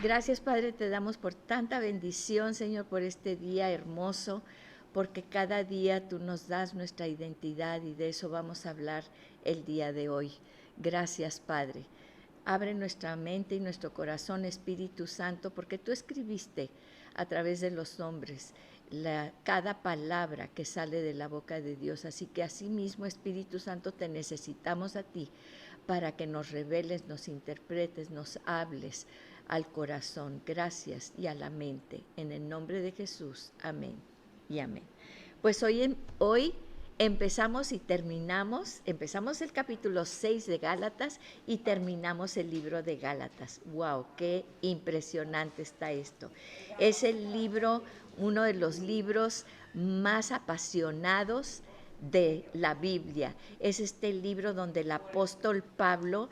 Gracias, Padre, te damos por tanta bendición, Señor, por este día hermoso, porque cada día tú nos das nuestra identidad y de eso vamos a hablar el día de hoy. Gracias, Padre. Abre nuestra mente y nuestro corazón, Espíritu Santo, porque tú escribiste a través de los hombres cada palabra que sale de la boca de Dios. Así que asimismo, Espíritu Santo, te necesitamos a ti para que nos reveles, nos interpretes, nos hables al corazón, gracias, y a la mente. En el nombre de Jesús, amén y amén. Pues hoy empezamos empezamos el capítulo 6 de Gálatas y terminamos el libro de Gálatas. ¡Wow! ¡Qué impresionante está esto! Es el libro, uno de los libros más apasionados de la Biblia. Es este libro donde el apóstol Pablo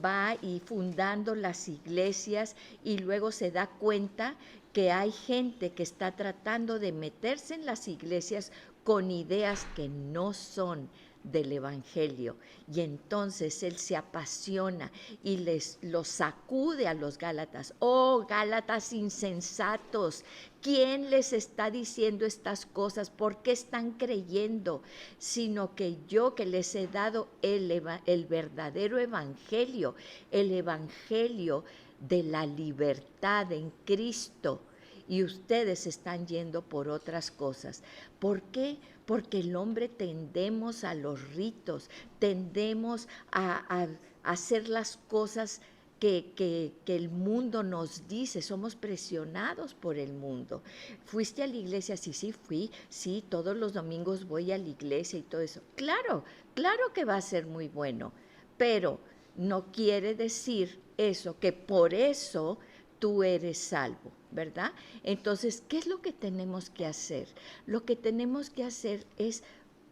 va y fundando las iglesias y luego se da cuenta que hay gente que está tratando de meterse en las iglesias con ideas que no son del Evangelio. Y entonces él se apasiona y los sacude a los Gálatas. Oh, Gálatas insensatos, ¿quién les está diciendo estas cosas? ¿Por qué están creyendo? Sino que yo que les he dado el verdadero Evangelio, el Evangelio de la libertad en Cristo, y ustedes están yendo por otras cosas. ¿Por qué? Porque el hombre tendemos a los ritos, tendemos a hacer las cosas que el mundo nos dice, somos presionados por el mundo. ¿Fuiste a la iglesia? Sí, sí, fui, sí, todos los domingos voy a la iglesia y todo eso. Claro, claro que va a ser muy bueno, pero no quiere decir eso, que por eso tú eres salvo, ¿verdad? Entonces, ¿qué es lo que tenemos que hacer? Lo que tenemos que hacer es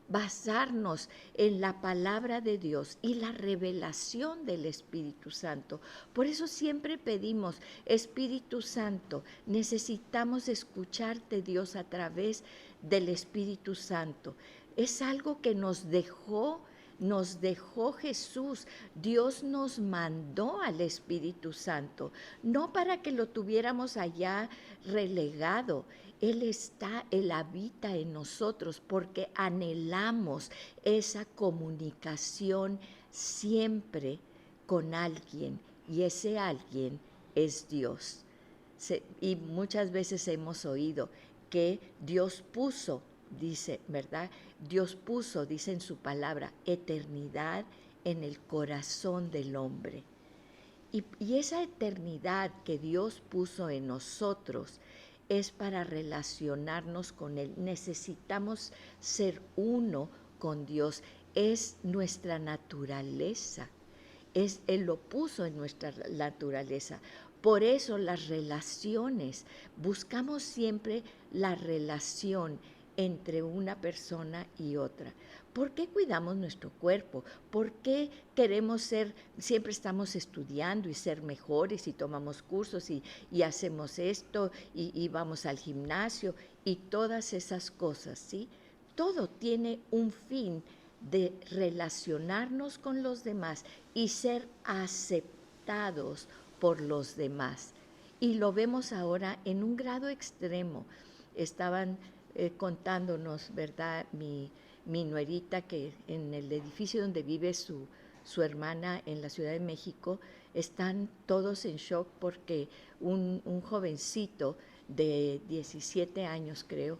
basarnos en la palabra de Dios y la revelación del Espíritu Santo. Por eso siempre pedimos, Espíritu Santo, necesitamos escucharte, Dios, a través del Espíritu Santo. Es algo que nos dejó Jesús. Dios nos mandó al Espíritu Santo, no para que lo tuviéramos allá relegado. Él habita en nosotros porque anhelamos esa comunicación siempre con alguien, y ese alguien es Dios. Y muchas veces hemos oído que Dios puso, dice, ¿verdad? Dios puso, dice en su palabra, eternidad en el corazón del hombre. Y esa eternidad que Dios puso en nosotros es para relacionarnos con Él. Necesitamos ser uno con Dios. Es nuestra naturaleza. Él lo puso en nuestra naturaleza. Por eso las relaciones, buscamos siempre la relación entre una persona y otra. ¿Por qué cuidamos nuestro cuerpo? ¿Por qué queremos siempre estamos estudiando y ser mejores y tomamos cursos y hacemos esto y vamos al gimnasio y todas esas cosas, ¿sí? Todo tiene un fin de relacionarnos con los demás y ser aceptados por los demás. Y lo vemos ahora en un grado extremo. Estaban contándonos, ¿verdad? Mi nuerita, que en el edificio donde vive su hermana en la Ciudad de México, están todos en shock porque un jovencito de 17 años, creo,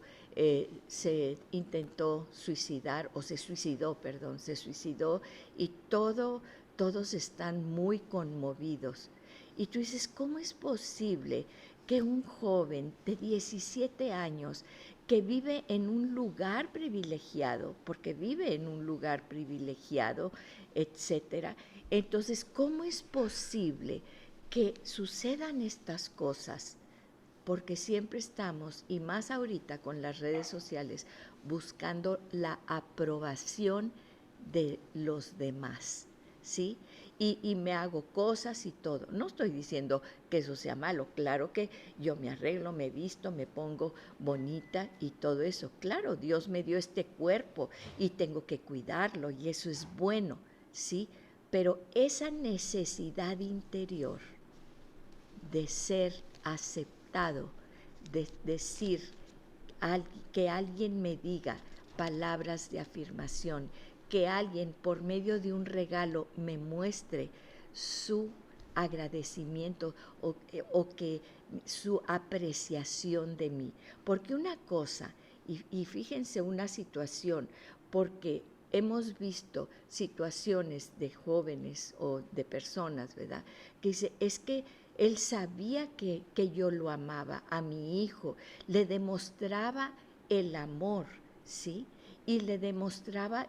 se intentó suicidar, o se suicidó, perdón, se suicidó, y todos están muy conmovidos. Y tú dices, ¿cómo es posible que un joven de 17 años que vive en un lugar privilegiado, porque vive en un lugar privilegiado, etcétera? Entonces, ¿cómo es posible que sucedan estas cosas? Porque siempre estamos, y más ahorita con las redes sociales, buscando la aprobación de los demás, ¿sí? Y me hago cosas y todo. No estoy diciendo que eso sea malo, claro que yo me arreglo, me visto, me pongo bonita y todo eso. Claro, Dios me dio este cuerpo y tengo que cuidarlo y eso es bueno, ¿sí? Pero esa necesidad interior de ser aceptado, de decir, que alguien me diga palabras de afirmación, que alguien por medio de un regalo me muestre su agradecimiento o que su apreciación de mí. Porque una cosa, y fíjense una situación, porque hemos visto situaciones de jóvenes o de personas, ¿verdad? Que dice, es que él sabía que yo lo amaba, a mi hijo, le demostraba el amor, ¿sí? Y le demostraba,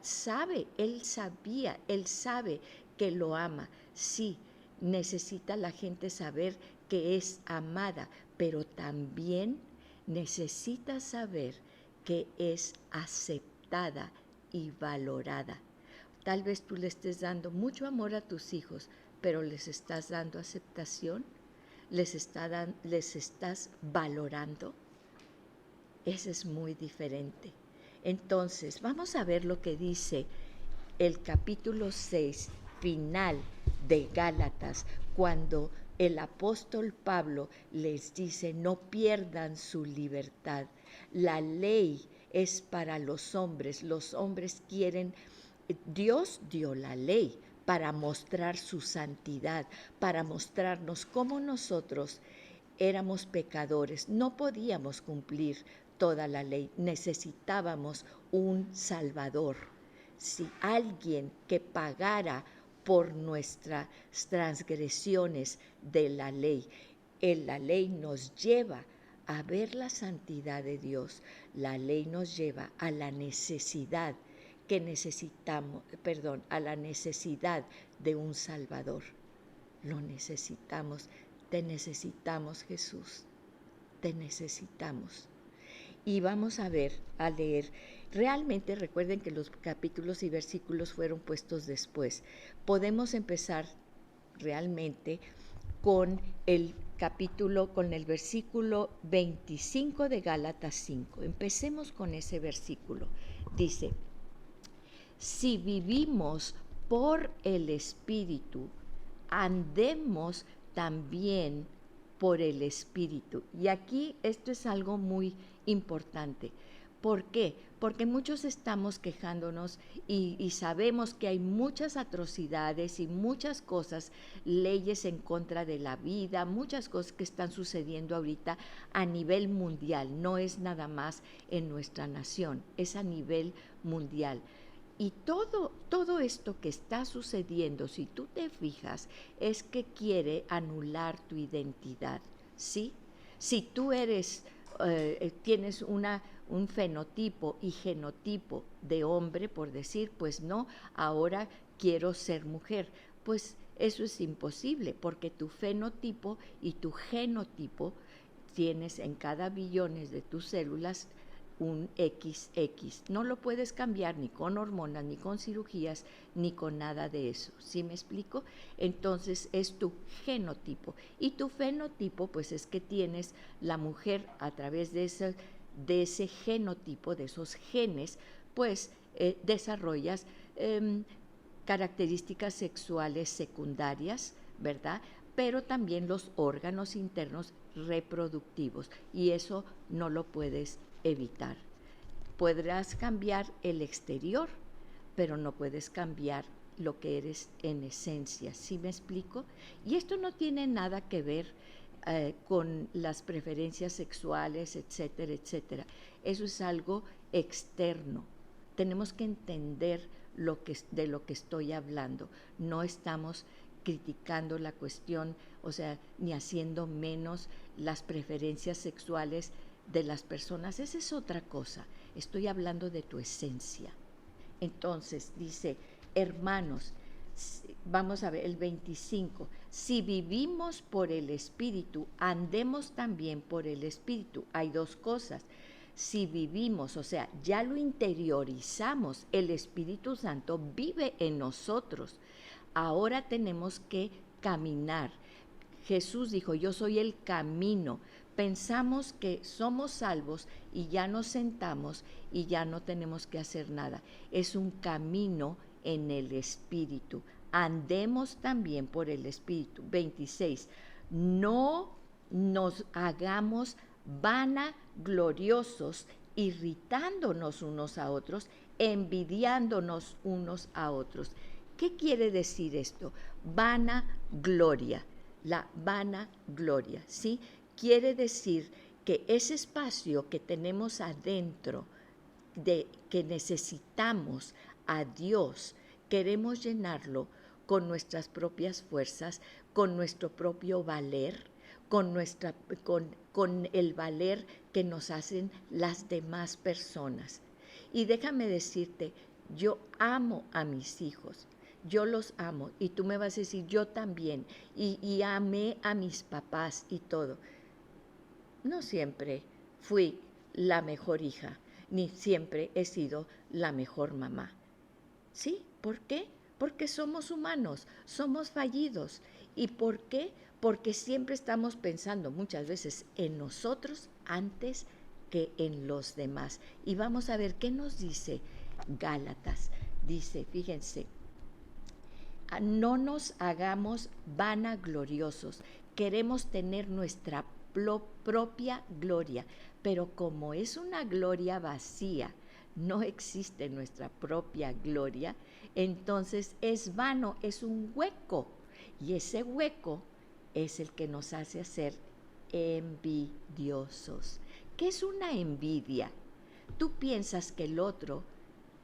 él sabe que lo ama, sí, necesita la gente saber que es amada, pero también necesita saber que es aceptada y valorada. Tal vez tú le estés dando mucho amor a tus hijos, pero les estás dando aceptación, les estás valorando. Eso es muy diferente. Entonces, vamos a ver lo que dice el capítulo 6, final de Gálatas, cuando el apóstol Pablo les dice, no pierdan su libertad. La ley es para los hombres quieren, Dios dio la ley para mostrar su santidad, para mostrarnos cómo nosotros éramos pecadores, no podíamos cumplir toda la ley, necesitábamos un Salvador. Si alguien que pagara por nuestras transgresiones de la ley, la ley nos lleva a ver la santidad de Dios, la ley nos lleva a la necesidad que necesitamos, a la necesidad de un Salvador. Lo necesitamos, te necesitamos, Jesús, te necesitamos. Y vamos a leer. Realmente recuerden que los capítulos y versículos fueron puestos después. Podemos empezar realmente con el versículo 25 de Gálatas 5. Empecemos con ese versículo. Dice, si vivimos por el Espíritu, andemos también por el Espíritu. Y aquí esto es algo muy importante. ¿Por qué? Porque muchos estamos quejándonos y sabemos que hay muchas atrocidades y muchas cosas, leyes en contra de la vida, muchas cosas que están sucediendo ahorita a nivel mundial. No es nada más en nuestra nación, es a nivel mundial. Y todo esto que está sucediendo, si tú te fijas, es que quiere anular tu identidad, ¿sí? Si tú tienes un fenotipo y genotipo de hombre, por decir, pues no, ahora quiero ser mujer, pues eso es imposible, porque tu fenotipo y tu genotipo tienes en cada billones de tus células un XX. No lo puedes cambiar ni con hormonas, ni con cirugías, ni con nada de eso. ¿Sí me explico? Entonces es tu genotipo. Y tu fenotipo, pues es que tienes la mujer a través de ese genotipo, de esos genes, pues desarrollas características sexuales secundarias, ¿verdad? Pero también los órganos internos reproductivos. Y eso no lo puedes evitar. Podrás cambiar el exterior, pero no puedes cambiar lo que eres en esencia. ¿Sí me explico? Y esto no tiene nada que ver con las preferencias sexuales, etcétera, etcétera. Eso es algo externo. Tenemos que entender de lo que estoy hablando. No estamos criticando la cuestión, o sea, ni haciendo menos las preferencias sexuales de las personas. Esa es otra cosa. Estoy hablando de tu esencia. Entonces dice, hermanos, vamos a ver el 25, si vivimos por el Espíritu, andemos también por el Espíritu. Hay dos cosas. Si vivimos, o sea, ya lo interiorizamos, el Espíritu Santo vive en nosotros. Ahora tenemos que caminar. Jesús dijo, yo soy el camino. Pensamos que somos salvos y ya nos sentamos y ya no tenemos que hacer nada. Es un camino en el Espíritu. Andemos también por el Espíritu. 26. no nos hagamos vanagloriosos, irritándonos unos a otros, envidiándonos unos a otros. ¿Qué quiere decir esto? Vanagloria, la vanagloria, ¿sí? Quiere decir que ese espacio que tenemos adentro, de que necesitamos a Dios, queremos llenarlo con nuestras propias fuerzas, con nuestro propio valer, con el valer que nos hacen las demás personas. Y déjame decirte, yo amo a mis hijos, yo los amo, y tú me vas a decir, yo también, y amé a mis papás y todo. No siempre fui la mejor hija, ni siempre he sido la mejor mamá. ¿Sí? ¿Por qué? Porque somos humanos, somos fallidos. ¿Y por qué? Porque siempre estamos pensando muchas veces en nosotros antes que en los demás. Y vamos a ver qué nos dice Gálatas. Dice, fíjense, no nos hagamos vanagloriosos, queremos tener nuestra propia gloria, pero como es una gloria vacía, no existe nuestra propia gloria, entonces es vano, es un hueco, y ese hueco es el que nos hace ser envidiosos. ¿Qué es una envidia? Tú piensas que el otro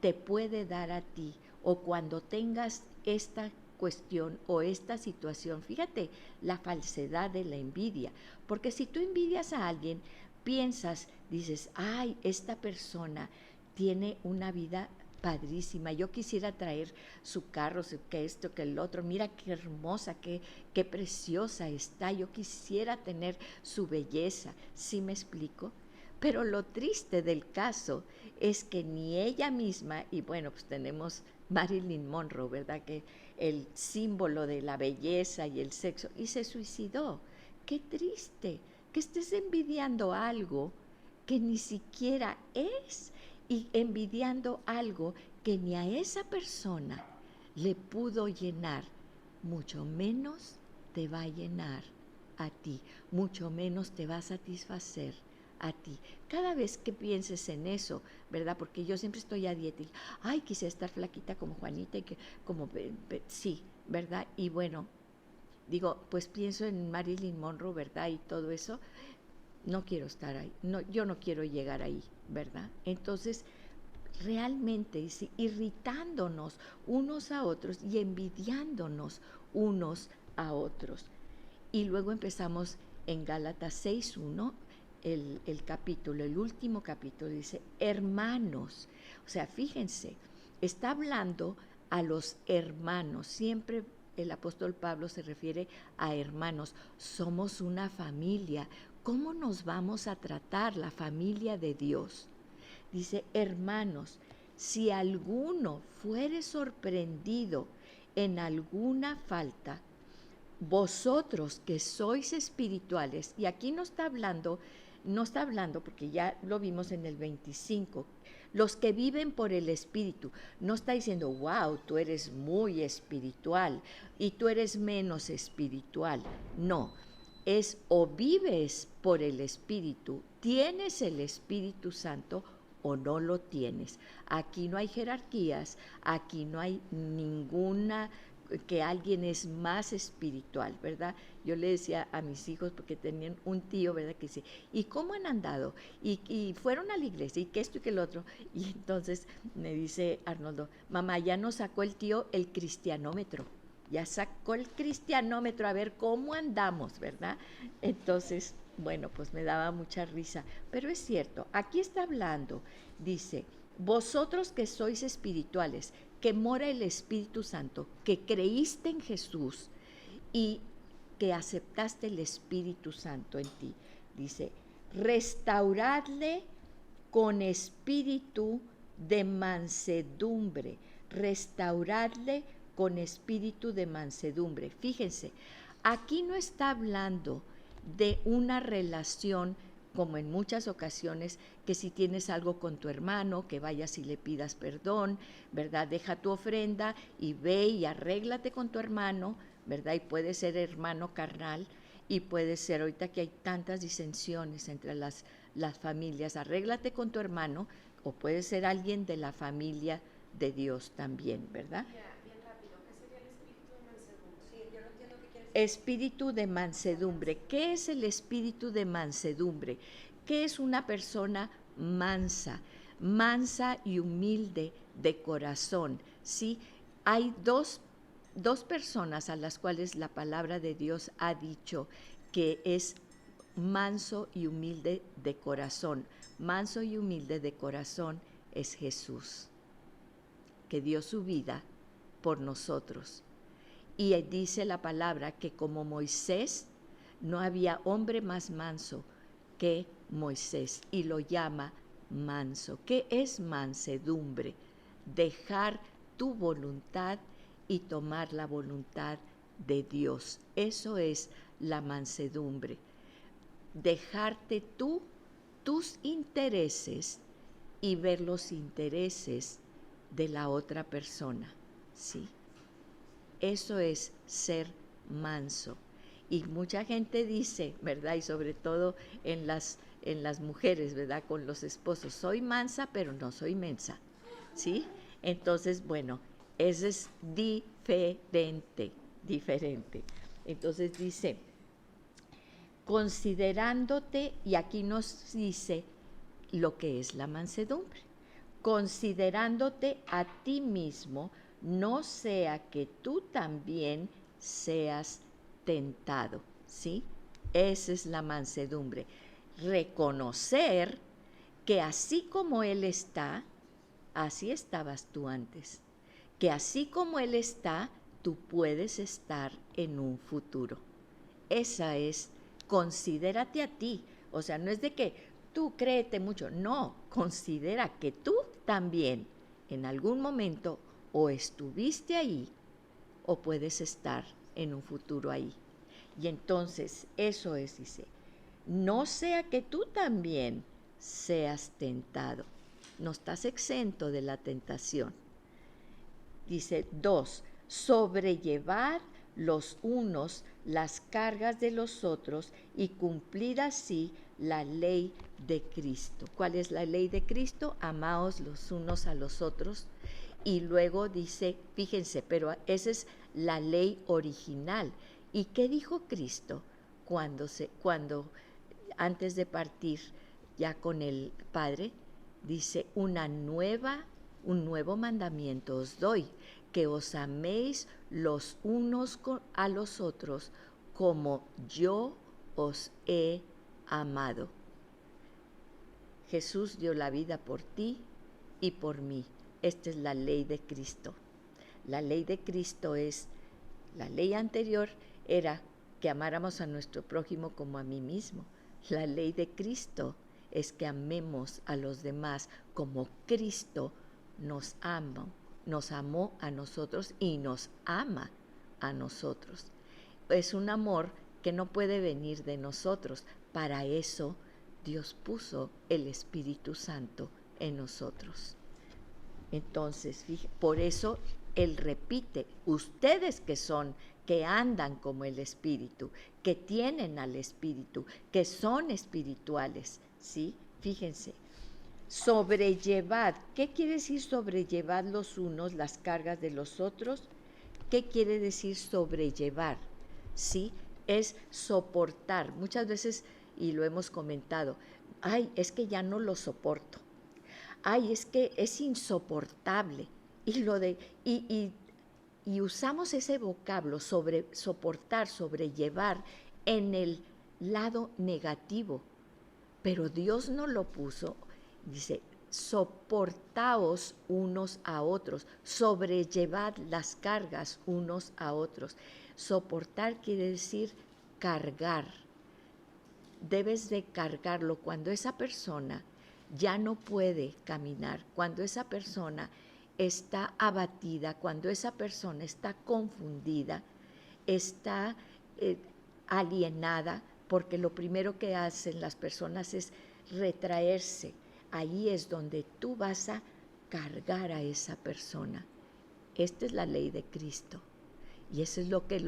te puede dar a ti, o cuando tengas esta cuestión o esta situación, fíjate la falsedad de la envidia, porque si tú envidias a alguien, piensas, dices, ay, esta persona tiene una vida padrísima, yo quisiera traer su carro, que esto, que el otro, mira qué hermosa, qué preciosa está, yo quisiera tener su belleza, ¿sí me explico? Pero lo triste del caso es que ni ella misma, y bueno, pues tenemos Marilyn Monroe, ¿verdad? Que el símbolo de la belleza y el sexo, y se suicidó. Qué triste que estés envidiando algo que ni siquiera es, y envidiando algo que ni a esa persona le pudo llenar, mucho menos te va a llenar a ti, mucho menos te va a satisfacer a ti. Cada vez que pienses en eso, ¿verdad? Porque yo siempre estoy a dieta y, ay, quisiera estar flaquita como Juanita y que como, sí, ¿verdad? Y bueno, digo, pues pienso en Marilyn Monroe, ¿verdad? Y todo eso, no quiero estar ahí, no, yo no quiero llegar ahí, ¿verdad? Entonces, realmente irritándonos unos a otros y envidiándonos unos a otros. Y luego empezamos en Gálatas 6:1, el capítulo, el último capítulo, dice, hermanos. O sea, fíjense, está hablando a los hermanos. Siempre el apóstol Pablo se refiere a hermanos. Somos una familia. ¿Cómo nos vamos a tratar la familia de Dios? Dice, hermanos, si alguno fuere sorprendido en alguna falta, vosotros que sois espirituales, y aquí no está hablando porque ya lo vimos en el 25, los que viven por el Espíritu, no está diciendo, wow, tú eres muy espiritual y tú eres menos espiritual, no, es o vives por el Espíritu, tienes el Espíritu Santo o no lo tienes. Aquí no hay jerarquías, aquí no hay ninguna que alguien es más espiritual, ¿verdad? Yo le decía a mis hijos, porque tenían un tío, ¿verdad? Que dice, ¿y cómo han andado? Y fueron a la iglesia, y que esto y que el otro. Y entonces me dice Arnoldo, mamá, ya nos sacó el tío el cristianómetro. Ya sacó el cristianómetro a ver cómo andamos, ¿verdad? Entonces, bueno, pues me daba mucha risa. Pero es cierto, aquí está hablando, dice, vosotros que sois espirituales, que mora el Espíritu Santo, que creíste en Jesús y que aceptaste el Espíritu Santo en ti. Dice, restauradle con espíritu de mansedumbre, restauradle con espíritu de mansedumbre. Fíjense, aquí no está hablando de una relación como en muchas ocasiones, que si tienes algo con tu hermano, que vayas y le pidas perdón, ¿verdad? Deja tu ofrenda y ve y arréglate con tu hermano, ¿verdad? Y puede ser hermano carnal, Y puede ser, ahorita que hay tantas disensiones entre las familias, arréglate con tu hermano, o puede ser alguien de la familia de Dios también, ¿verdad? Bien rápido, ¿qué sería el espíritu de mansedumbre? Sí, yo no entiendo qué quiere decir. Espíritu de mansedumbre. ¿Qué es el espíritu de mansedumbre? ¿Qué es una persona mansa? Mansa y humilde de corazón, ¿sí? Hay dos personas a las cuales la palabra de Dios ha dicho que es manso y humilde de corazón. Manso y humilde de corazón es Jesús, que dio su vida por nosotros. Y dice la palabra que como Moisés, no había hombre más manso que Moisés, y lo llama manso. ¿Qué es mansedumbre? Dejar tu voluntad y tomar la voluntad de Dios. Eso es la mansedumbre. Dejarte tú, tus intereses, y ver los intereses de la otra persona, ¿sí? Eso es ser manso. Y mucha gente dice, ¿verdad? Y sobre todo en las mujeres, ¿verdad? Con los esposos, soy mansa, pero no soy mensa, ¿sí? Entonces, bueno, eso es diferente, diferente. Entonces dice, considerándote, y aquí nos dice lo que es la mansedumbre, considerándote a ti mismo, no sea que tú también seas tentado, ¿sí? Esa es la mansedumbre. Reconocer que así como Él está, así estabas tú antes. Que así como Él está, tú puedes estar en un futuro. Esa es, considérate a ti. O sea, no es de que tú créete mucho, no, considera que tú también en algún momento o estuviste ahí o puedes estar en un futuro ahí. Y entonces eso es, dice, no sea que tú también seas tentado. No estás exento de la tentación. Dice 2, sobrellevar los unos las cargas de los otros y cumplir así la ley de Cristo. ¿Cuál es la ley de Cristo? Amaos los unos a los otros. Y luego dice, fíjense, pero esa es la ley original. ¿Y qué dijo Cristo cuando antes de partir ya con el Padre? Dice, un nuevo mandamiento os doy, que os améis los unos a los otros como yo os he amado. Jesús dio la vida por ti y por mí. Esta es la ley de Cristo. La ley de Cristo es, la ley anterior era que amáramos a nuestro prójimo como a mí mismo. La ley de Cristo es que amemos a los demás como Cristo nos amó a nosotros y nos ama a nosotros. Es un amor que no puede venir de nosotros. Para eso Dios puso el Espíritu Santo en nosotros. Entonces, por eso Él repite, ustedes que andan como el Espíritu, que tienen al Espíritu, que son espirituales, ¿sí? Fíjense, sobrellevad. ¿Qué quiere decir sobrellevad los unos las cargas de los otros? ¿Qué quiere decir sobrellevar? ¿Sí? Es soportar. Muchas veces, y lo hemos comentado, ay, es que ya no lo soporto. Ay, es que es insoportable. Y usamos ese vocablo sobre soportar, sobrellevar en el lado negativo, pero Dios no lo puso. Dice, soportaos unos a otros, sobrellevad las cargas unos a otros. Soportar quiere decir cargar. Debes de cargarlo cuando esa persona ya no puede caminar, cuando esa persona está abatida, cuando esa persona está confundida, está alienada, porque lo primero que hacen las personas es retraerse. Ahí es donde tú vas a cargar a esa persona. Esta es la ley de Cristo. Y eso es lo que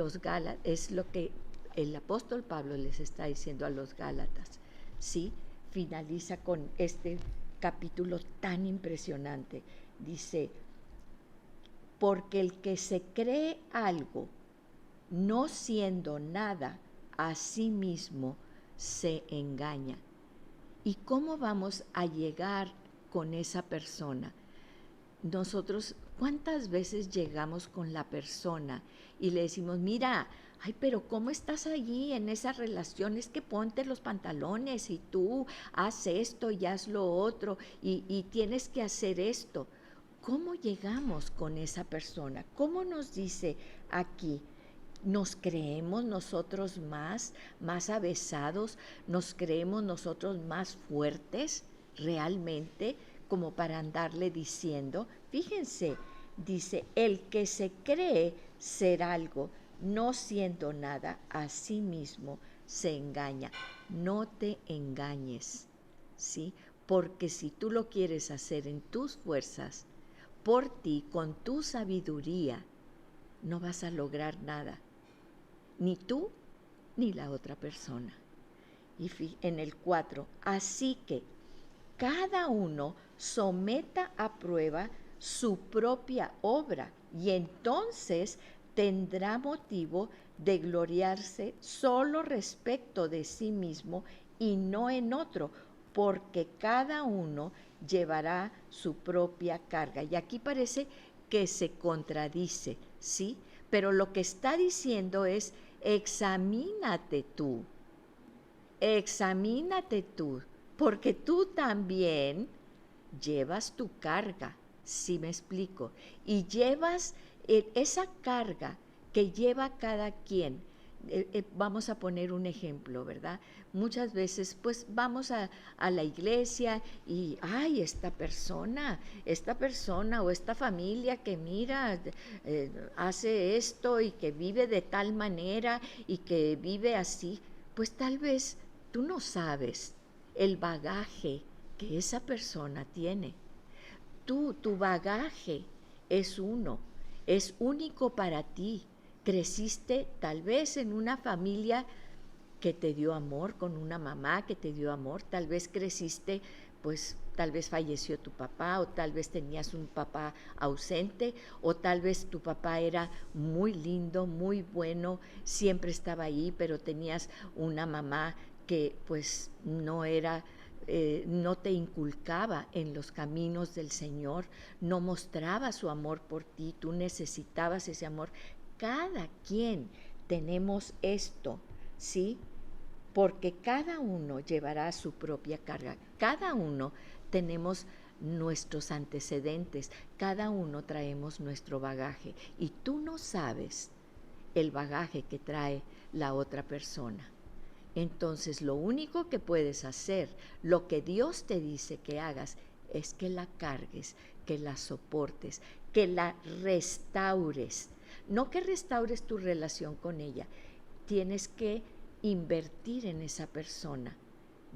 es lo que el apóstol Pablo les está diciendo a los Gálatas, ¿sí? Finaliza con este capítulo tan impresionante. Dice, porque el que se cree algo, no siendo nada, a sí mismo se engaña. ¿Y cómo vamos a llegar con esa persona? Nosotros, ¿cuántas veces llegamos con la persona y le decimos, mira, ay, pero ¿cómo estás allí en esa relación? Es que ponte los pantalones y tú haz esto y haz lo otro y tienes que hacer esto. ¿Cómo llegamos con esa persona? ¿Cómo nos dice aquí? ¿Nos creemos nosotros más avesados? ¿Nos creemos nosotros más fuertes realmente como para andarle diciendo? Fíjense, dice, el que se cree ser algo, no siendo nada, a sí mismo se engaña. No te engañes, ¿sí? Porque si tú lo quieres hacer en tus fuerzas, por ti, con tu sabiduría, no vas a lograr nada. Ni tú, ni la otra persona. Y en el 4, así que cada uno someta a prueba su propia obra y entonces tendrá motivo de gloriarse solo respecto de sí mismo y no en otro, porque cada uno llevará su propia carga. Y aquí parece que se contradice, ¿sí? Pero lo que está diciendo es, examínate tú, porque tú también llevas tu carga, ¿sí me explico? Y llevas esa carga que lleva cada quien. Vamos a poner un ejemplo, ¿verdad? Muchas veces pues vamos a la iglesia y, ay, esta persona o esta familia que mira, hace esto y que vive de tal manera y que vive así, pues tal vez tú no sabes el bagaje que esa persona tiene. Tu bagaje es único para ti. Creciste tal vez en una familia que te dio amor, con una mamá que te dio amor, tal vez creciste, pues tal vez falleció tu papá o tal vez tenías un papá ausente o tal vez tu papá era muy lindo, muy bueno, siempre estaba ahí, pero tenías una mamá que pues no era, no te inculcaba en los caminos del Señor, no mostraba su amor por ti, tú necesitabas ese amor. Cada quien tenemos esto, ¿sí? Porque cada uno llevará su propia carga, cada uno tenemos nuestros antecedentes, cada uno traemos nuestro bagaje y tú no sabes el bagaje que trae la otra persona. Entonces lo único que puedes hacer, lo que Dios te dice que hagas, es que la cargues, que la soportes, que la restaures. No que restaures tu relación con ella, tienes que invertir en esa persona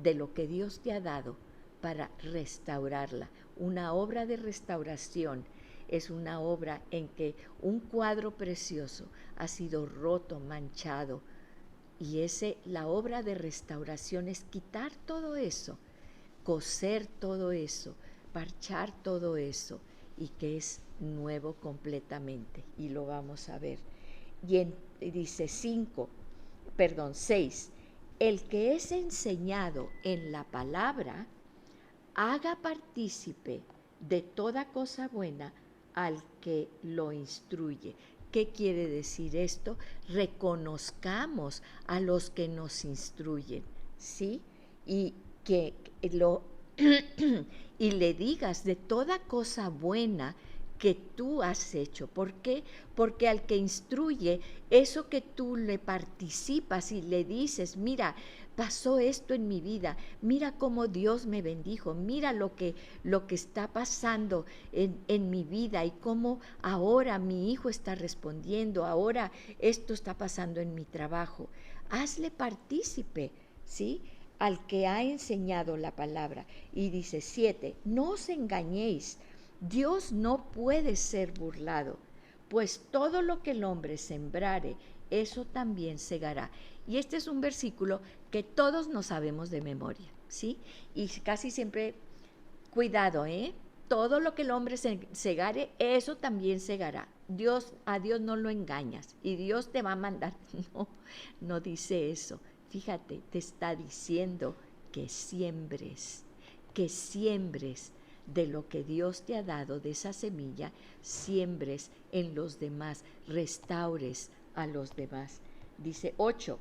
de lo que Dios te ha dado para restaurarla. Una obra de restauración es una obra en que un cuadro precioso ha sido roto, manchado, y la obra de restauración es quitar todo eso, coser todo eso, parchar todo eso, y que es nuevo completamente, y lo vamos a ver. Y dice 6, el que es enseñado en la palabra, haga partícipe de toda cosa buena al que lo instruye. ¿Qué quiere decir esto? Reconozcamos a los que nos instruyen, ¿sí? Y que y le digas de toda cosa buena que tú has hecho. ¿Por qué? Porque al que instruye, eso que tú le participas y le dices, mira, pasó esto en mi vida, mira cómo Dios me bendijo, mira lo que está pasando en mi vida y cómo ahora mi hijo está respondiendo, ahora esto está pasando en mi trabajo. Hazle partícipe, ¿sí?, al que ha enseñado la palabra. Y dice 7, no os engañéis, Dios no puede ser burlado, pues todo lo que el hombre sembrare, eso también segará. Y este es un versículo que todos nos sabemos de memoria, ¿sí? Y casi siempre, cuidado, todo lo que el hombre segare, eso también segará. A Dios no lo engañas y Dios te va a mandar. No, no dice eso. Fíjate, te está diciendo que siembres de lo que Dios te ha dado, de esa semilla, siembres en los demás, restaures a los demás. Dice 8,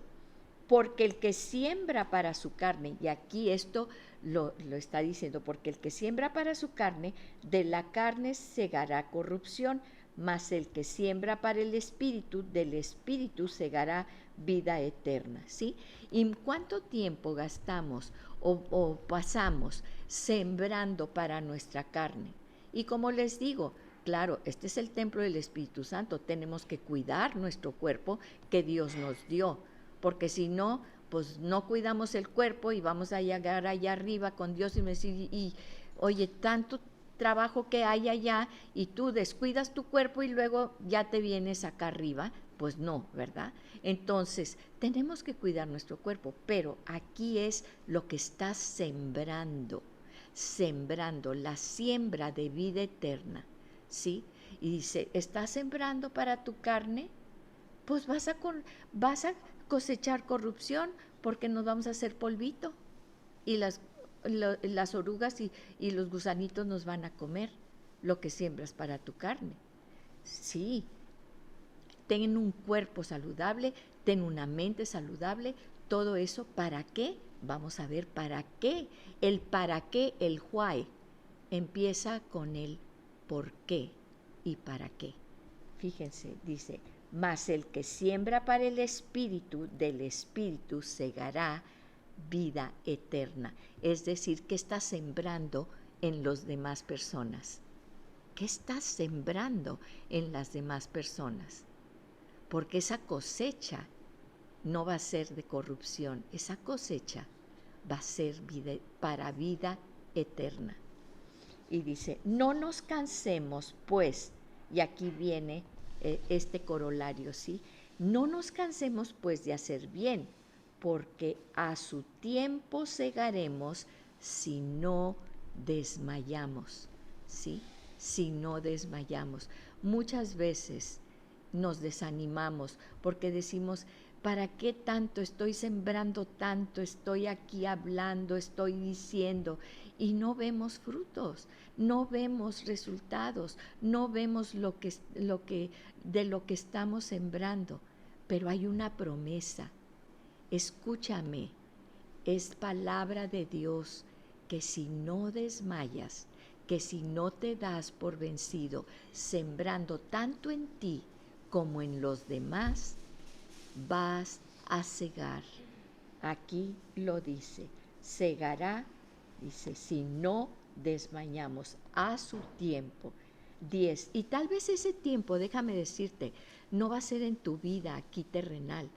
porque el que siembra para su carne, y aquí esto lo está diciendo, porque el que siembra para su carne, de la carne segará corrupción, mas el que siembra para el espíritu, del espíritu segará vida eterna, ¿sí? ¿Y cuánto tiempo gastamos o pasamos sembrando para nuestra carne? Y como les digo, claro, este es el templo del Espíritu Santo, tenemos que cuidar nuestro cuerpo que Dios nos dio, porque si no, pues no cuidamos el cuerpo y vamos a llegar allá arriba con Dios y me decir, oye, tanto trabajo que hay allá y tú descuidas tu cuerpo y luego ya te vienes acá arriba, pues no, ¿verdad? Entonces, tenemos que cuidar nuestro cuerpo, pero aquí es lo que estás sembrando, la siembra de vida eterna, ¿sí? Y dice, ¿estás sembrando para tu carne? Pues vas a cosechar corrupción porque nos vamos a hacer polvito y las orugas y los gusanitos nos van a comer lo que siembras para tu carne. Sí, ten un cuerpo saludable, ten una mente saludable, todo eso, ¿para qué? Vamos a ver para qué. El para qué, el why, empieza con el por qué y para qué. Fíjense, dice, mas el que siembra para el espíritu, del espíritu segará vida eterna. Es decir, ¿qué estás sembrando en las demás personas? ¿Qué estás sembrando en las demás personas? Porque esa cosecha no va a ser de corrupción, esa cosecha va a ser para vida eterna. Y dice, no nos cansemos, pues, y aquí viene este corolario, ¿sí? No nos cansemos, pues, de hacer bien, porque a su tiempo segaremos si no desmayamos, ¿sí? Si no desmayamos. Muchas veces nos desanimamos porque decimos, ¿para qué tanto? Estoy sembrando tanto, estoy aquí hablando, estoy diciendo, y no vemos frutos, no vemos resultados, no vemos de lo que estamos sembrando. Pero hay una promesa. Escúchame, es palabra de Dios que si no desmayas, que si no te das por vencido, sembrando tanto en ti como en los demás, vas a cegar. Aquí lo dice, cegará, dice, si no desmayamos a su tiempo. 10. Y tal vez ese tiempo, déjame decirte, no va a ser en tu vida aquí terrenal.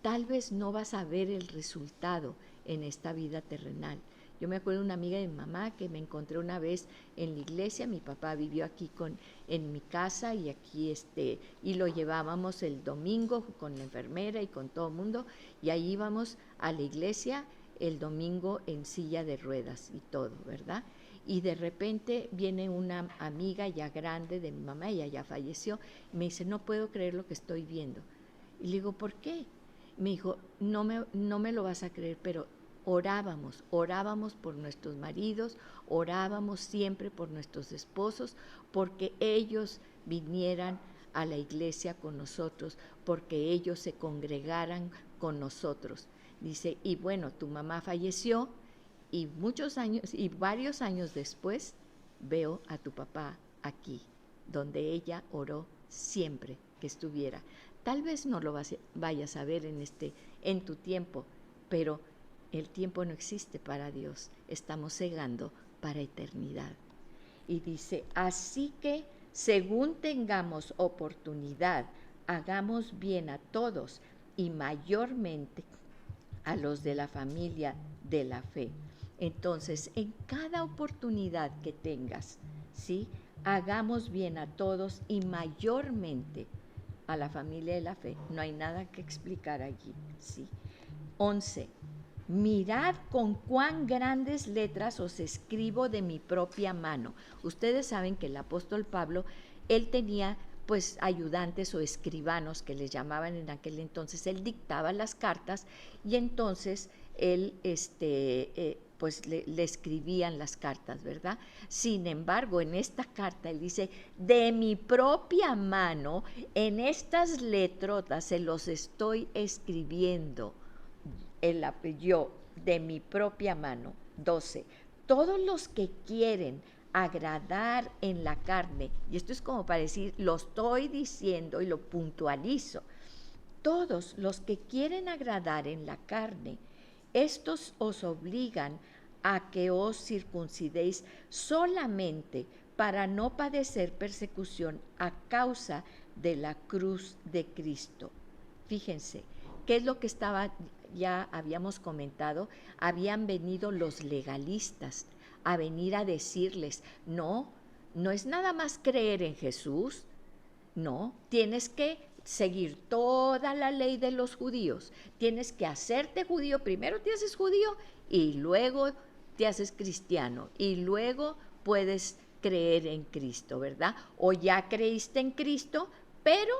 Tal vez no vas a ver el resultado en esta vida terrenal. Yo me acuerdo de una amiga de mi mamá que me encontré una vez en la iglesia. Mi papá vivió aquí en mi casa y aquí y lo llevábamos el domingo con la enfermera y con todo el mundo, y ahí íbamos a la iglesia el domingo en silla de ruedas y todo, ¿verdad? Y de repente viene una amiga ya grande de mi mamá, ella ya falleció, y me dice, no puedo creer lo que estoy viendo. Y le digo, ¿por qué? Me dijo, no me lo vas a creer, pero orábamos por nuestros maridos, orábamos siempre por nuestros esposos, porque ellos vinieran a la iglesia con nosotros, porque ellos se congregaran con nosotros. Dice, y bueno, tu mamá falleció y varios años después veo a tu papá aquí, donde ella oró siempre que estuviera. Tal vez no lo vayas a ver en tu tiempo, pero el tiempo no existe para Dios, estamos cegando para eternidad. Y dice, así que según tengamos oportunidad, hagamos bien a todos y mayormente a los de la familia de la fe. Entonces, en cada oportunidad que tengas, ¿sí? Hagamos bien a todos y mayormente a la familia de la fe. No hay nada que explicar allí, ¿sí? 11. Mirad con cuán grandes letras os escribo de mi propia mano. Ustedes saben que el apóstol Pablo, él tenía pues ayudantes o escribanos que les llamaban en aquel entonces. Él dictaba las cartas y entonces él pues le escribían las cartas, ¿verdad? Sin embargo, en esta carta él dice, de mi propia mano, en estas letrotas se los estoy escribiendo yo de mi propia mano. 12. Todos los que quieren agradar en la carne, y esto es como para decir, lo estoy diciendo y lo puntualizo, todos los que quieren agradar en la carne, estos os obligan a que os circuncidéis solamente para no padecer persecución a causa de la cruz de Cristo. Fíjense, ¿qué es lo que ya habíamos comentado? Habían venido los legalistas a venir a decirles, no es nada más creer en Jesús, no, tienes que seguir toda la ley de los judíos, tienes que hacerte judío, primero te haces judío y luego te haces cristiano y luego puedes creer en Cristo, ¿verdad? O ya creíste en Cristo, pero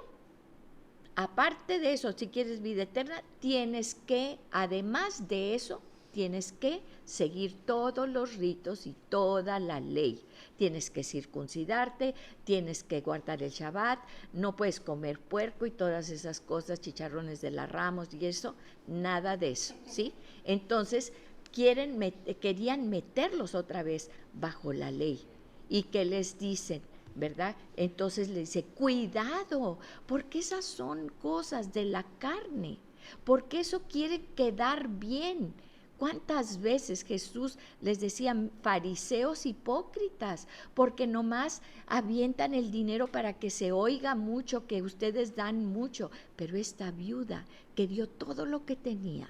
aparte de eso, si quieres vida eterna, tienes que, además de eso, tienes que seguir todos los ritos y toda la ley. Tienes que circuncidarte, tienes que guardar el Shabbat, no puedes comer puerco y todas esas cosas, chicharrones de las ramos y eso, nada de eso, ¿sí? Entonces, querían meterlos otra vez bajo la ley. ¿Y qué les dicen? ¿Verdad? Entonces le dice, cuidado, porque esas son cosas de la carne, porque eso quiere quedar bien. ¿Cuántas veces Jesús les decía, fariseos hipócritas, porque nomás avientan el dinero para que se oiga mucho, que ustedes dan mucho? Pero esta viuda que dio todo lo que tenía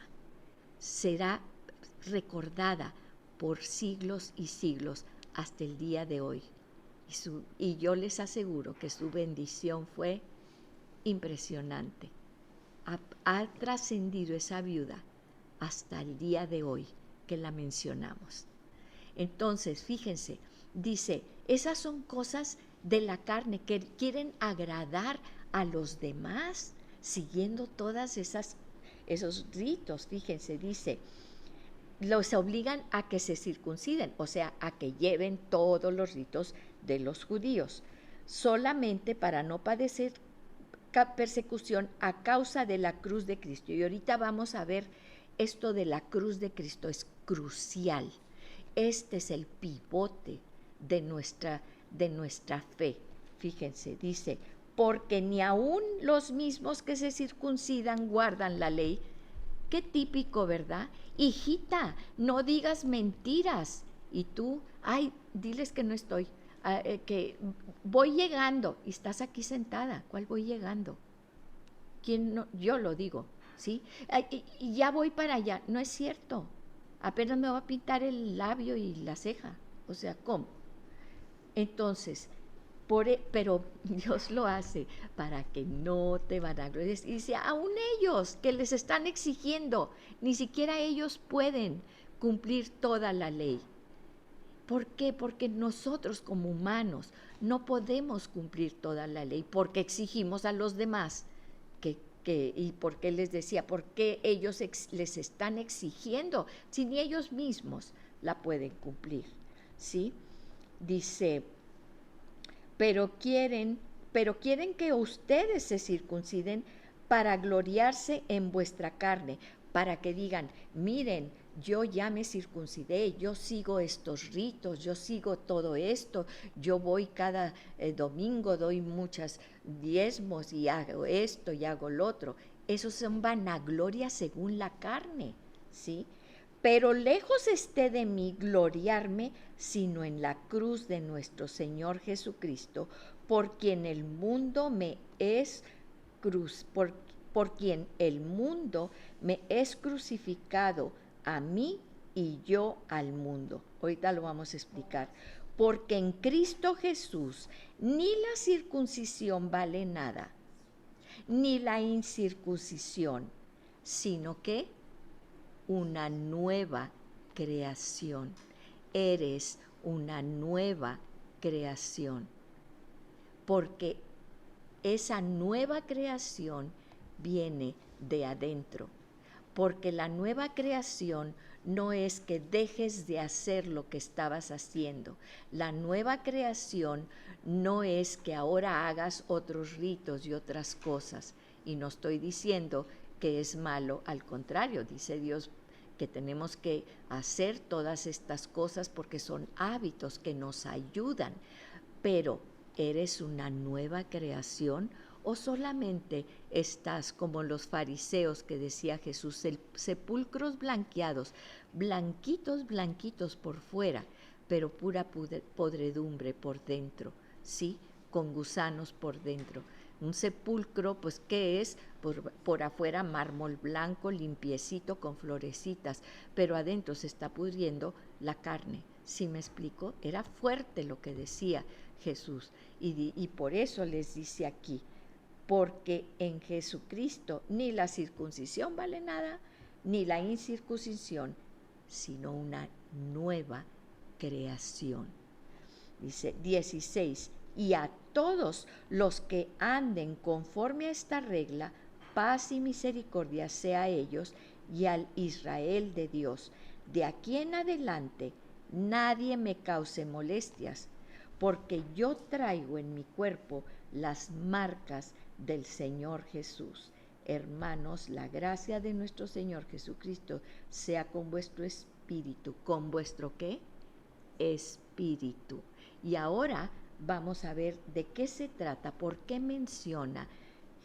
será recordada por siglos y siglos hasta el día de hoy. Y yo les aseguro que su bendición fue impresionante. Ha trascendido esa viuda hasta el día de hoy que la mencionamos. Entonces, fíjense, dice, esas son cosas de la carne que quieren agradar a los demás, siguiendo todas esos ritos. Fíjense, dice, los obligan a que se circunciden, o sea, a que lleven todos los ritos de los judíos, solamente para no padecer persecución a causa de la cruz de Cristo. Y ahorita vamos a ver esto de la cruz de Cristo, es crucial. Este es el pivote de nuestra fe. Fíjense, dice, porque ni aun los mismos que se circuncidan guardan la ley. Qué típico, ¿verdad? Hijita, no digas mentiras. Y tú, ay, diles que no estoy, que voy llegando y estás aquí sentada. ¿Cuál voy llegando? ¿Quién no? Yo lo digo, ¿sí? Y ya voy para allá. No es cierto. Apenas me va a pintar el labio y la ceja. O sea, ¿cómo? Entonces, pero Dios lo hace para que no te vanaglories. Y dice, aún ellos que les están exigiendo, ni siquiera ellos pueden cumplir toda la ley. ¿Por qué? Porque nosotros como humanos no podemos cumplir toda la ley, porque exigimos a los demás. ¿Y por qué les decía? ¿Por qué ellos les están exigiendo si ni ellos mismos la pueden cumplir? ¿Sí? Dice, pero quieren que ustedes se circunciden para gloriarse en vuestra carne, para que digan, miren, yo ya me circuncidé, yo sigo estos ritos, yo sigo todo esto, yo voy cada domingo, doy muchos diezmos y hago esto y hago lo otro. Esos son vanaglorias según la carne, ¿sí? Pero lejos esté de mí gloriarme, sino en la cruz de nuestro Señor Jesucristo, por quien el mundo me es por quien el mundo me es crucificado a mí y yo al mundo. Ahorita lo vamos a explicar. Porque en Cristo Jesús ni la circuncisión vale nada, ni la incircuncisión, sino que una nueva creación. Eres una nueva creación, porque esa nueva creación viene de adentro, porque la nueva creación no es que dejes de hacer lo que estabas haciendo. La nueva creación no es que ahora hagas otros ritos y otras cosas. Y no estoy diciendo que es malo, al contrario, dice Dios que tenemos que hacer todas estas cosas porque son hábitos que nos ayudan. Pero, ¿eres una nueva creación o solamente estás como los fariseos que decía Jesús, sepulcros blanqueados, blanquitos, blanquitos por fuera, pero pura podredumbre por dentro, ¿sí? Con gusanos por dentro? Un sepulcro, pues, ¿qué es? Por afuera mármol blanco, limpiecito, con florecitas, pero adentro se está pudriendo la carne. ¿Sí me explico? Era fuerte lo que decía Jesús. Y por eso les dice aquí, porque en Jesucristo ni la circuncisión vale nada, ni la incircuncisión, sino una nueva creación. Dice 16, y a todos los que anden conforme a esta regla, paz y misericordia sea a ellos y al Israel de Dios. De aquí en adelante nadie me cause molestias, porque yo traigo en mi cuerpo las marcas del Señor Jesús. Hermanos, la gracia de nuestro Señor Jesucristo sea con vuestro espíritu. ¿Con vuestro qué? Espíritu. Y ahora vamos a ver de qué se trata, por qué menciona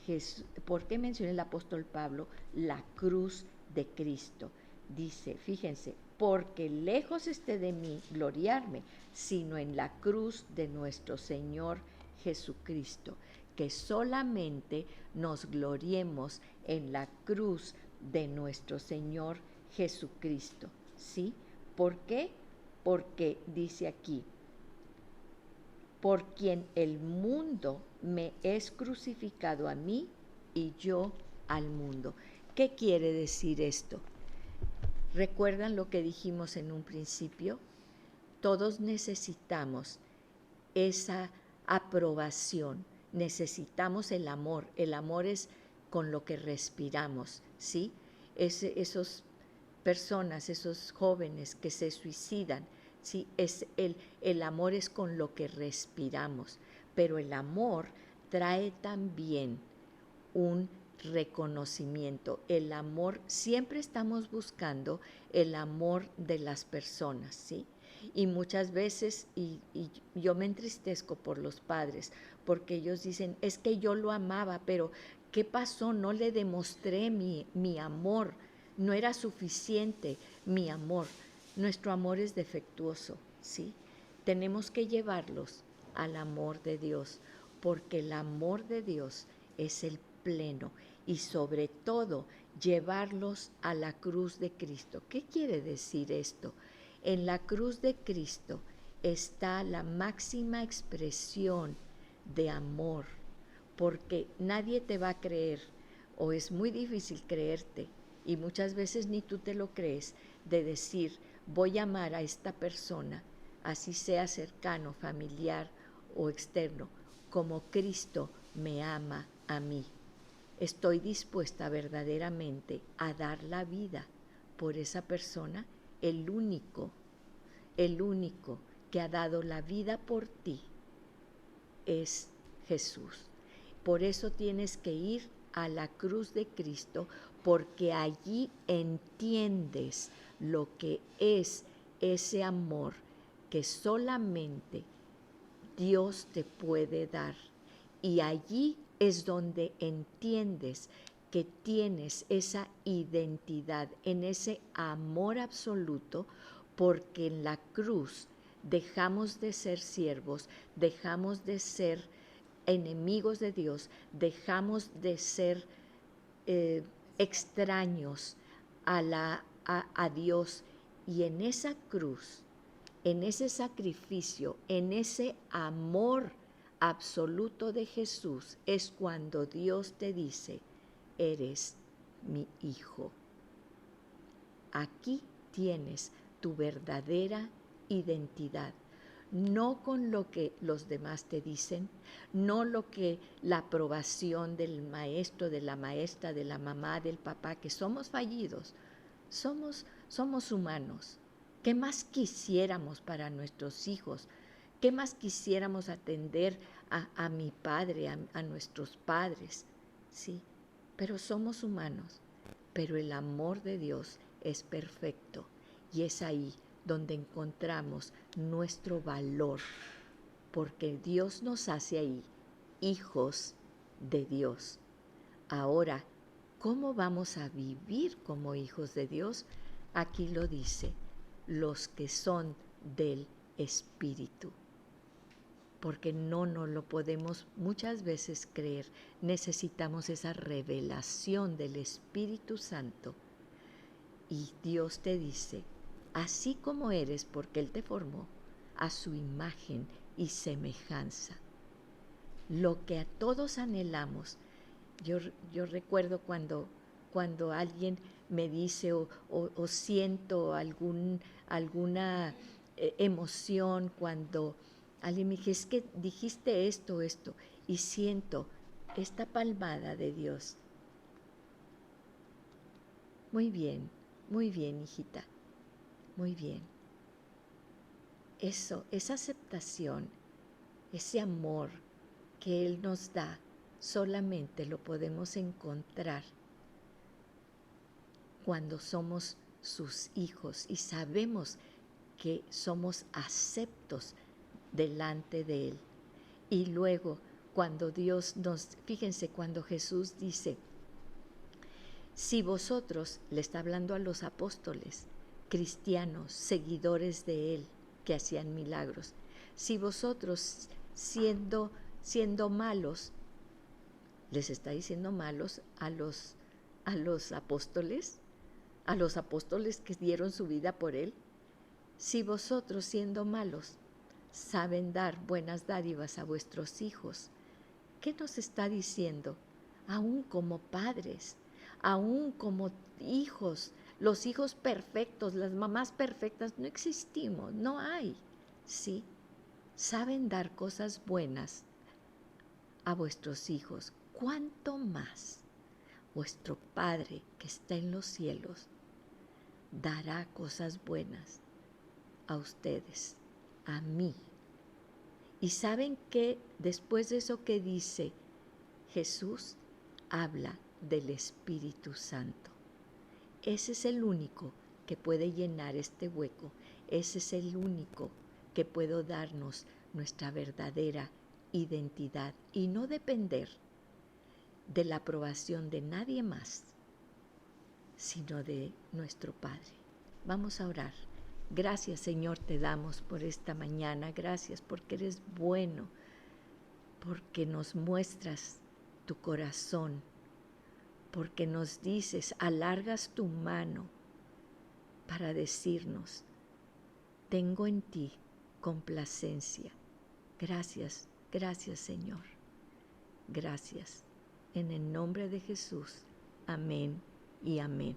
el apóstol Pablo la cruz de Cristo. Dice, fíjense, porque lejos esté de mí gloriarme, sino en la cruz de nuestro Señor Jesucristo, que solamente nos gloriemos en la cruz de nuestro Señor Jesucristo, ¿sí? ¿Por qué? Porque dice aquí, por quien el mundo me es crucificado a mí y yo al mundo. ¿Qué quiere decir esto? ¿Recuerdan lo que dijimos en un principio? Todos necesitamos esa aprobación, necesitamos el amor. El amor es con lo que respiramos, ¿sí? Esas personas, esos jóvenes que se suicidan, ¿sí? El amor es con lo que respiramos, pero el amor trae también un reconocimiento. El amor, siempre estamos buscando el amor de las personas, ¿sí? Y muchas veces, y yo me entristezco por los padres, porque ellos dicen, es que yo lo amaba, pero ¿qué pasó? No le demostré mi amor, no era suficiente mi amor. Nuestro amor es defectuoso, ¿sí? Tenemos que llevarlos al amor de Dios, porque el amor de Dios es el pleno, y sobre todo llevarlos a la cruz de Cristo. ¿Qué quiere decir esto? En la cruz de Cristo está la máxima expresión de amor, porque nadie te va a creer, o es muy difícil creerte, y muchas veces ni tú te lo crees, de decir, voy a amar a esta persona, así sea cercano, familiar o externo, como Cristo me ama a mí. Estoy dispuesta verdaderamente a dar la vida por esa persona, el único que ha dado la vida por ti es Jesús. Por eso tienes que ir a la cruz de Cristo, porque allí entiendes lo que es ese amor que solamente Dios te puede dar. Y allí es donde entiendes que tienes esa identidad, en ese amor absoluto, porque en la cruz dejamos de ser siervos, dejamos de ser enemigos de Dios, dejamos de ser extraños a Dios, y en esa cruz, en ese sacrificio, en ese amor absoluto de Jesús es cuando Dios te dice, eres mi hijo. Aquí tienes tu verdadera identidad, no con lo que los demás te dicen, no lo que la aprobación del maestro, de la maestra, de la mamá, del papá, que somos fallidos, somos humanos. ¿Qué más quisiéramos para nuestros hijos? ¿Qué más quisiéramos atender a mi padre, a nuestros padres? Sí, pero somos humanos. Pero el amor de Dios es perfecto y es ahí donde encontramos nuestro valor, porque Dios nos hace ahí hijos de Dios. Ahora, ¿cómo vamos a vivir como hijos de Dios? Aquí lo dice, los que son del Espíritu. Porque no nos lo podemos muchas veces creer. Necesitamos esa revelación del Espíritu Santo. Y Dios te dice, así como eres, porque Él te formó, a su imagen y semejanza. Lo que a todos anhelamos. Yo recuerdo cuando alguien me dice o siento alguna emoción, cuando alguien me dice, es que dijiste esto, y siento esta palmada de Dios. Muy bien, hijita, muy bien. Eso, esa aceptación, ese amor que Él nos da, solamente lo podemos encontrar cuando somos sus hijos y sabemos que somos aceptos delante de Él. Y luego, cuando Dios fíjense, cuando Jesús dice, si vosotros, le está hablando a los apóstoles, cristianos, seguidores de Él, que hacían milagros, si vosotros siendo malos, les está diciendo malos a los apóstoles, a los apóstoles que dieron su vida por Él, si vosotros siendo malos saben dar buenas dádivas a vuestros hijos, ¿qué nos está diciendo? Aún como padres, aún como hijos, los hijos perfectos, las mamás perfectas, no existimos, no hay, ¿sí? Saben dar cosas buenas a vuestros hijos, ¿cuánto más vuestro Padre que está en los cielos dará cosas buenas a ustedes, a mí? Y saben que después de eso que dice Jesús, habla del Espíritu Santo. Ese es el único que puede llenar este hueco. Ese es el único que puede darnos nuestra verdadera identidad y no depender de la aprobación de nadie más, sino de nuestro Padre. Vamos a orar. Gracias, Señor, te damos por esta mañana. Gracias porque eres bueno, porque nos muestras tu corazón, porque nos dices, alargas tu mano para decirnos, tengo en ti complacencia. Gracias, gracias, Señor. Gracias. En el nombre de Jesús. Amén y amén.